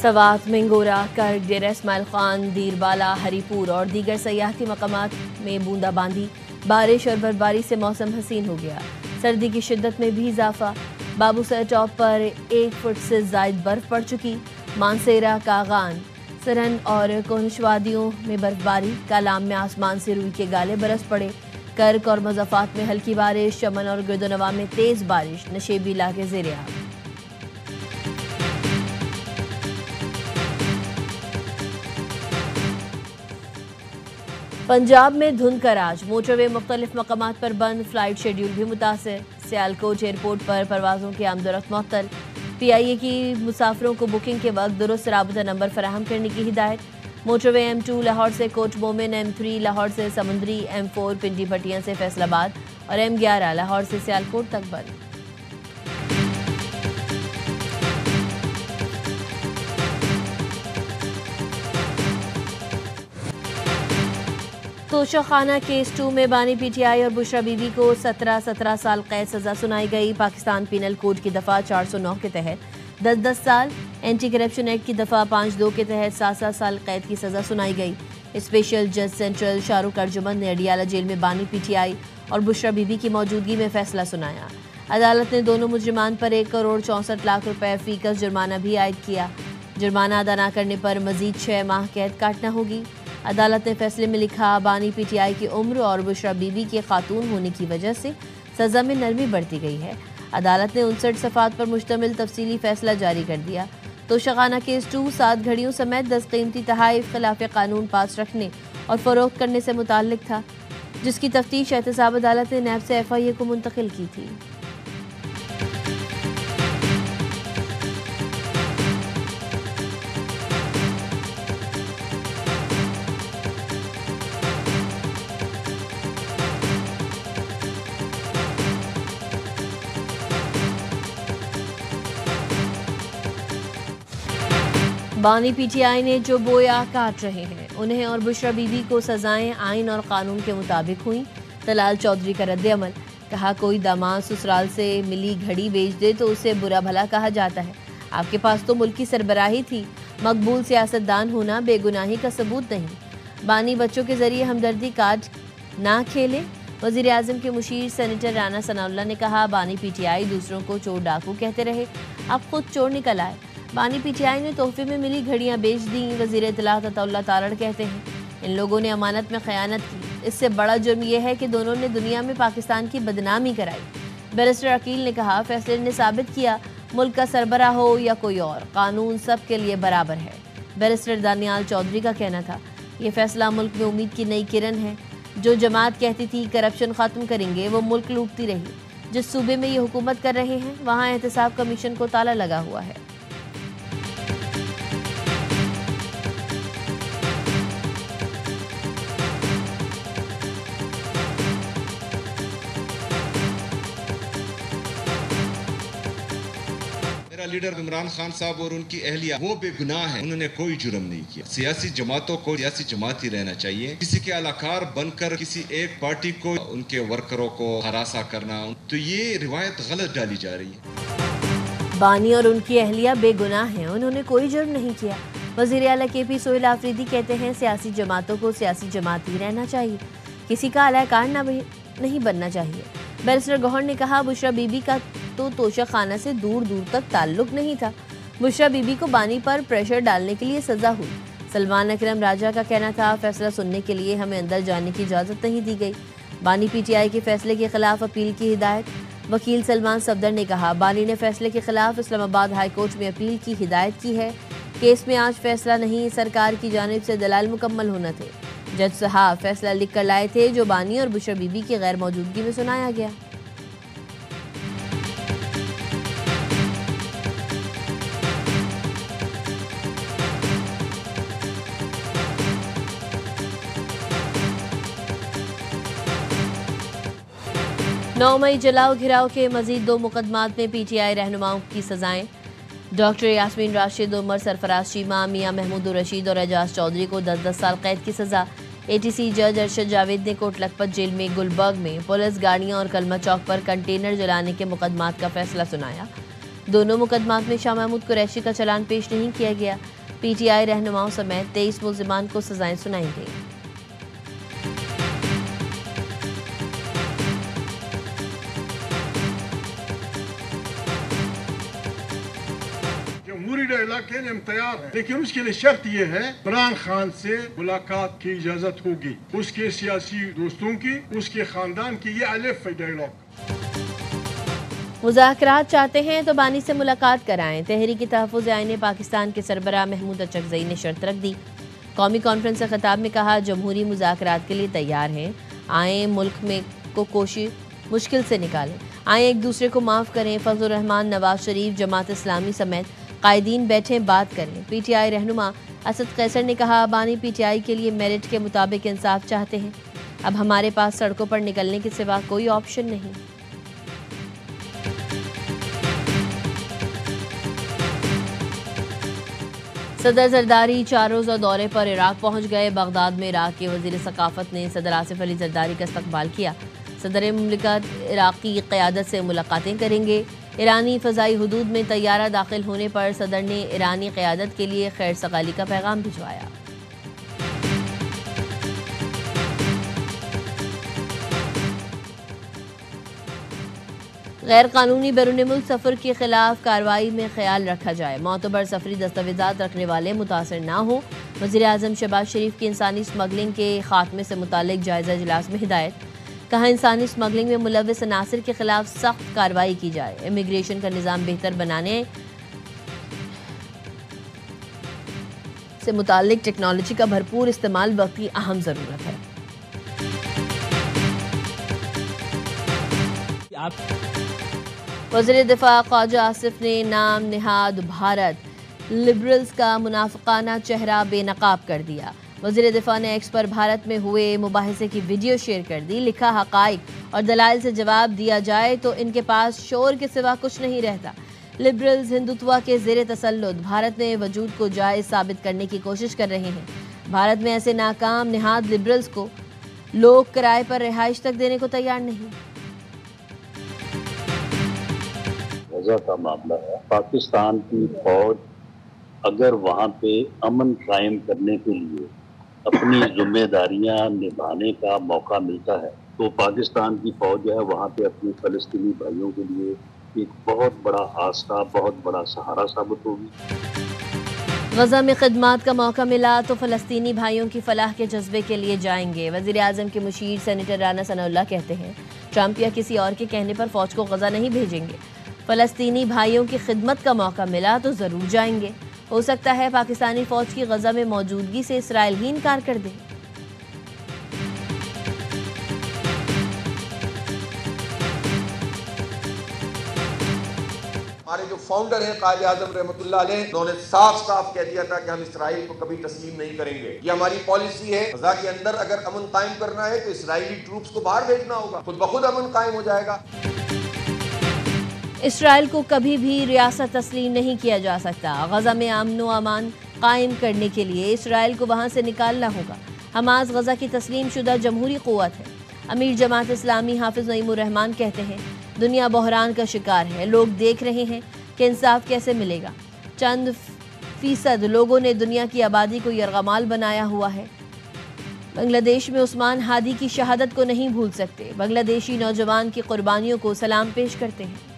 सवात, मिंगोरा, कर्क, डेरा इस्माइल खान, दीरबाला, हरीपुर और दीगर सयाहती मकामात में बूंदाबांदी, बारिश और बर्फबारी से मौसम हसीन हो गया। सर्दी की शिद्दत में भी इजाफा। बाबूसर टॉप पर 1 फुट से जायद बर्फ पड़ चुकी। मानसेरा, कागान, सरन और कोनशवादियों में बर्फबारी। कालाम में आसमान से रूई के गाले बरस पड़े। कर्क और मज़ाफ़ात में हल्की बारिश। चमन और गिरदोनवा में तेज़ बारिश। नशेबी इलाके ज़ेर-ए-आब। पंजाब में धुंध का राज। मोटरवे मुख्तलिफ मकामात पर बंद। फ्लाइट शेड्यूल भी मुतासर। सियालकोट एयरपोर्ट पर परवाज़ों की आमदोरफ्त मुअत्तल। PIA की मुसाफिरों को बुकिंग के वक्त दुरुस्त राबता नंबर फराहम करने की हिदायत। मोटरवे M2 लाहौर से कोट मोमिन, M3 लाहौर से समुंदरी, M4 पिंडी भटियां से फैसलाबाद और M11 लाहौर से सियालकोट तक बंद। तोशाखाना केस 2 में बानी PTI और बुशरा बीबी को 17 साल कैद सजा सुनाई गई। पाकिस्तान पीनल कोड की दफ़ा 409 के तहत 10 साल, एंटी करप्शन एक्ट की दफ़ा 52 के तहत 7 साल कैद की सजा सुनाई गई। स्पेशल जज सेंट्रल शाहरुख अर्जुमंद ने अडियाला जेल में बानी PTI और बुशरा बीबी की मौजूदगी में फैसला सुनाया। अदालत ने दोनों मुजरिमान पर 1 करोड़ 64 लाख रुपए फीकस जुर्माना भी आयद किया। जुर्माना अदा न करने पर मजीद 6 माह कैद काटना होगी। अदालत ने फैसले में लिखा, बानी PTI की उम्र और बुशरा बीबी के खातून होने की वजह से सज़ा में नरमी बढ़ती गई है। अदालत ने 59 सफ़ात पर मुश्तमिल तफसीली फैसला जारी कर दिया। तोशाखाना केस 2 7 घड़ियों समेत 10 कीमती तहाइफ खिलाफ कानून पास रखने और फरोख्त करने से मुताल्लिक था, जिसकी तफ्तीश एहतसाब अदालत ने नैब से FIA को मुंतकिल की थी। बानी PTI ने जो बोया काट रहे हैं, उन्हें और बुशरा बीबी को सजाएं आइन और कानून के मुताबिक हुई। तलाल चौधरी का रद्द अमल। कहा, कोई दामाद ससुराल से मिली घड़ी बेच दे तो उसे बुरा भला कहा जाता है। आपके पास तो मुल्क की सरबराही थी। मकबूल सियासतदान होना बेगुनाही का सबूत नहीं। बानी बच्चों के जरिए हमदर्दी कार्ड ना खेले। वज़ीर आज़म के मुशीर सेनेटर राना सनाउल्लाह ने कहा, बानी PTI दूसरों को चोर डाकू कहते रहे, अब खुद चोर निकल आए। बानी PTI ने तोहफे में मिली घड़ियां बेच दी। वज़ीर इत्तलात अताउल्लाह तारड़ कहते हैं, इन लोगों ने अमानत में खयानत की। इससे बड़ा जुर्म यह है कि दोनों ने दुनिया में पाकिस्तान की बदनामी कराई। बैरिस्टर अकील ने कहा, फैसले ने साबित किया, मुल्क का सरबरा हो या कोई और, कानून सब के लिए बराबर है। बैरिस्टर दानियाल चौधरी का कहना था, ये फैसला मुल्क में उम्मीद की नई किरण है। जो जमात कहती थी करप्शन ख़त्म करेंगे, वो मुल्क लूटती रही। जिस सूबे में ये हुकूमत कर रहे हैं, वहाँ एहतसाब कमीशन को ताला लगा हुआ है। लीडर इमरान खान साहब और उनकी अहलिया वो बेगुनाह हैं, उन्होंने कोई जुर्म नहीं किया। सियासी जमातों को सियासी जमात ही रहना चाहिए। किसी के अलाकार बनकर किसी एक पार्टी को, उनके वर्करों को हरासा करना, तो ये रिवायत गलत डाली जा रही है। बानी और उनकी अहलिया बेगुनाह हैं, उन्होंने कोई जुर्म नहीं किया। वज़ीर आला KP सोहेल आफरीदी कहते हैं, सियासी जमातों को सियासी जमात ही रहना चाहिए, किसी का अलाकार नहीं बनना चाहिए। बैरिस्टर गौहर ने कहा, बुशरा बीबी का तो तोशाखाना से दूर दूर तक ताल्लुक नहीं था। बुशरा बीबी को बानी पर प्रेशर डालने के लिए सजा हुई। सलमान अकरम राजा का कहना था, फैसला सुनने के लिए हमें अंदर जाने की इजाज़त नहीं दी गई। बानी PTI के फैसले के खिलाफ अपील की हिदायत। वकील सलमान सफदर ने कहा, बानी ने फैसले के खिलाफ इस्लामाबाद हाई कोर्ट में अपील की हिदायत की है। केस में आज फैसला नहीं, सरकार की जानिब से दलाल मुकम्मल होना थे। जज साहब फैसला लिख कर लाए थे, जो बानी और बुशरा बीबी की गैर मौजूदगी में सुनाया गया। नौ मई जलाओ घिराव के मजीद 2 मुकदमात में PTI रहनुमाओं की सजाएं। डॉक्टर यास्मीन राशिद, उमर सरफराज चीमा, मियां महमूद रशीद और एजाज चौधरी को 10 साल कैद की सजा। ATC जज अरशद जावेद ने कोट लखपत जेल में गुलबर्ग में पुलिस गाड़ियां और कलमा चौक पर कंटेनर जलाने के मुकदमात का फैसला सुनाया। दोनों मुकदमात में शाह महमूद कुरैशी का चालान पेश नहीं किया गया। पीटीआई रहनुमाओं समेत 23 मुल्जिमान को सजाएं सुनाई गई। जमहूरी डायलॉग के लिए हम तैयार हैं, लेकिन उसके लिए शर्त यह है इमरान खान से मुलाकात की इजाजत होगी, उसके सियासी दोस्तों की, उसके खानदान की। ये अलफ है डायलॉग। मुज़ाकरात चाहते हैं तो बानी से मुलाकात कराएं। तहरीकी तहफ़्फ़ुज़ आईन पाकिस्तान के सरबराह महमूद अचकज़ई ने शर्त रख दी। कौमी कॉन्फ्रेंस से खिताब में कहा, जमहूरी मुज़ाकरात के लिए तैयार हैं, आएँ मुल्क में को कोशिश मुश्किल से निकालें, आएँ एक दूसरे को माफ़ करें। फजल रहमान, नवाज शरीफ, जमात इस्लामी समेत कायदीन बैठें, बात करें। पीटीआई रहनुमा असद कैसर ने कहा, बानी पीटीआई के लिए मेरिट के मुताबिक इंसाफ चाहते हैं। अब हमारे पास सड़कों पर निकलने के सिवा कोई ऑप्शन नहीं। सदर जरदारी 4 रोज़ा दौरे पर इराक पहुंच गए। बगदाद में इराक के वज़ीर सकाफत ने सदर आसिफ अली जरदारी का इस्तकबाल किया। सदर मुमलिकत इराकी क़यादत से मुलाकातें करेंगे। ईरानी फ़ज़ाई हुदूद में तैयारा दाखिल होने पर सदर ने ईरानी क़यादत के लिए खैर सगाली का पैगाम भिजवाया। गैर कानूनी बैरून मुल्क सफ़र के खिलाफ कार्रवाई में ख्याल रखा जाए। मोतबर सफरी दस्तावेज़ात रखने वाले मुतासर ना हो। वज़ीर आज़म शहबाज शरीफ की इंसानी स्मगलिंग के खात्मे से मुतालिक जायज़ा इजलास में हिदायत। कहा, इंसानी स्मगलिंग में मुलव्वस अनासिर के खिलाफ सख्त कार्रवाई की जाए। इमिग्रेशन का निज़ाम बेहतर बनाने से मुतालिक टेक्नोलॉजी का भरपूर इस्तेमाल वक्त की अहम ज़रूरत है। वज़ीर दिफा ख्वाजा आसिफ ने नाम निहाद भारत लिबरल्स का मुनाफिकाना चेहरा बेनकाब कर दिया। वज़ीर दिफा ने एक्स पर भारत में हुए मुबाहिसे की वीडियो शेयर कर दी। लिखा, हक़ाइक़ और दलाइल से जवाब दिया जाए तो इनके पास शोर के सिवा कुछ नहीं रहता। लिबरल्स हिंदुत्व के ज़ेर तसल्लुत भारत में वजूद को जायज़ साबित करने की कोशिश कर रहे हैं। भारत में ऐसे नाकाम निहाद लिबरल्स को लोग किराए पर रिहाइश तक देने को तैयार नहीं। गजा का मामला है। पाकिस्तान की फौज अगर वहाँ पे अमन कायम करने के लिए अपनी जिम्मेदारियां निभाने का मौका मिलता है तो पाकिस्तान की फौज जो है वहाँ पे अपने फ़लस्तीनी भाइयों के लिए एक बहुत बड़ा आसरा, बहुत बड़ा सहारा साबित होगी। गजा में खिदमात का मौका मिला तो फ़लस्तीनी भाइयों की फलाह के जज्बे के लिए जाएंगे। वज़ीर आज़म के मुशीर सेनेटर राना सनाउल्लाह कहते हैं, ट्रंप या किसी और के कहने पर फौज को गजा नहीं भेजेंगे। फ़लस्तीनी भाइयों की खिदमत का मौका मिला तो ज़रूर जाएंगे। हो सकता है पाकिस्तानी फ़ौज की गजा में मौजूदगी से इसराइल ही इनकार कर दे। हमारे जो फाउंडर हैं कायद आज़म रहमतुल्लाह अलैह, उन्होंने साफ साफ कह दिया था कि हम इसराइल को कभी तस्लीम नहीं करेंगे। ये हमारी पॉलिसी है। गजा के अंदर अगर अमन कायम करना है तो इसराइली ट्रूप्स को बाहर भेजना होगा, खुद ब खुद अमन कायम हो जाएगा। इसराइल को कभी भी रियासत तस्लीम नहीं किया जा सकता। गजा में अमन व अमान कायम करने के लिए इसराइल को वहाँ से निकालना होगा। हमास गजा की तस्लीम शुदा जमहूरी क़ुव्वत है। अमीर जमात इस्लामी हाफिज नईमुर रहमान कहते हैं, दुनिया बहरान का शिकार है। लोग देख रहे हैं कि इंसाफ कैसे मिलेगा। चंद फीसद लोगों ने दुनिया की आबादी को यरगमाल बनाया हुआ है। बांग्लादेश में उस्मान हादी की शहादत को नहीं भूल सकते। बांग्लादेशी नौजवान की कुर्बानियों को सलाम पेश करते हैं।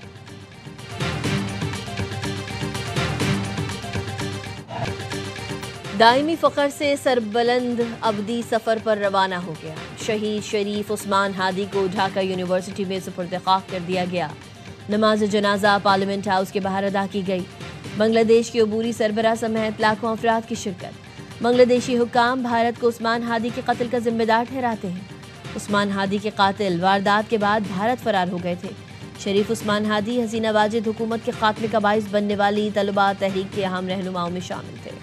दायमी फ़ख्र से सरबलंद अवधी सफ़र पर रवाना हो गया। शहीद शरीफ उस्मान हादी को ढाका यूनिवर्सिटी में सुपुर्द खाक कर दिया गया। नमाज जनाजा पार्लियामेंट हाउस के बाहर अदा की गई। बांग्लादेश के अबूरी सरबराह समेत लाखों अफराद की शिरकत। बांग्लादेशी हुक्काम भारत को उस्मान हादी के कत्ल का जिम्मेदार ठहराते हैं। उस्मान हादी के कातिल वारदात के बाद भारत फरार हो गए थे। शरीफ उस्मान हादी हसीना वाजिद हुकूमत के खात्मे का बाइस बनने वाली तलबा तहरीक के अहम रहनुमाओं में शामिल थे।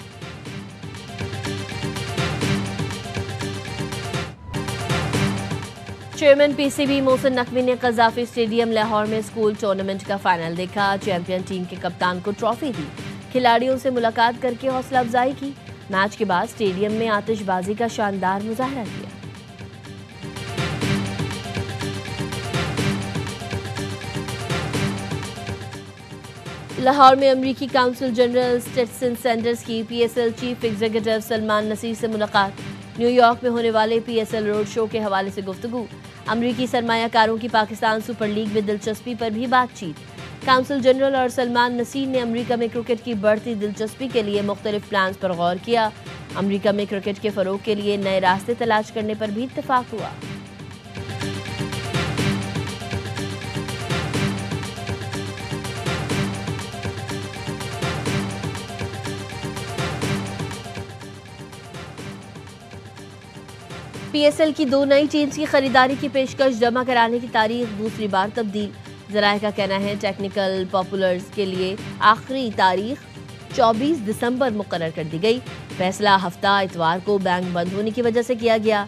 चेयरमैन पीसीबी मोहसिन नकवी ने कज़ाफ़ी स्टेडियम लाहौर में स्कूल टूर्नामेंट का फाइनल देखा। चैंपियन टीम के कप्तान को ट्रॉफी दी। खिलाड़ियों से मुलाकात करके हौसला अफजाई की। मैच के बाद स्टेडियम में आतिशबाजी का शानदार मुजाहरा किया। लाहौर में अमरीकी काउंसिल जनरल स्टेटसन सैंडर्स की PSL chief executive Salman Naseer से मुलाकात। न्यूयॉर्क में होने वाले PSL रोड शो के हवाले से गुफ्तगू। अमरीकी सरमायाकारों की पाकिस्तान सुपर लीग में दिलचस्पी पर भी बातचीत। काउंसिल जनरल और सलमान नसीर ने अमरीका में क्रिकेट की बढ़ती दिलचस्पी के लिए मुख्तलिफ प्लान्स पर गौर किया। अमरीका में क्रिकेट के फरोग के लिए नए रास्ते तलाश करने पर भी इत्तेफाक हुआ। PSL की 2 नई टीम्स की खरीदारी की पेशकश जमा कराने की तारीख दूसरी बार तब्दील। ज़राए का कहना है टेक्निकल पॉपुलर्स के लिए आखिरी तारीख 24 दिसंबर मुकर्रर कर दी गई। फैसला हफ्ता इतवार को बैंक बंद होने की वजह से किया गया।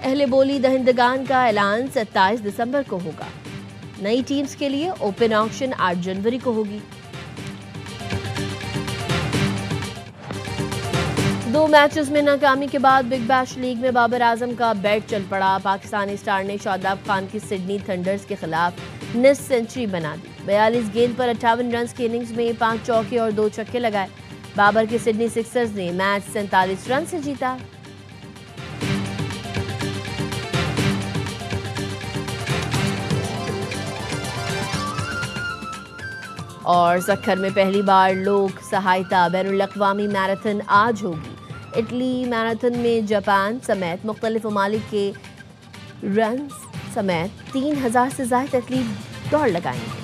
अहले बोली दहिंदगान का ऐलान 27 दिसंबर को होगा। नई टीम्स के लिए ओपन ऑक्शन 8 जनवरी को होगी। 2 मैचेस में नाकामी के बाद बिग बैश लीग में बाबर आजम का बैट चल पड़ा। पाकिस्तानी स्टार ने शादाब खान की सिडनी थंडर्स के खिलाफ निस सेंचुरी बना दी। 42 गेंद पर 58 रन की इनिंग्स में 5 चौके और 2 छक्के लगाए। बाबर के सिडनी सिक्सर्स ने मैच 47 रन से जीता। और सखर में पहली बार लोक सहायता बैनुल अक़वामी मैराथन आज होगी। इटली मैराथन में जापान समेत मुख्तलिफ ममालिक के रन समेत 3000 से ज़ायद एथलीट दौड़ लगाएंगे।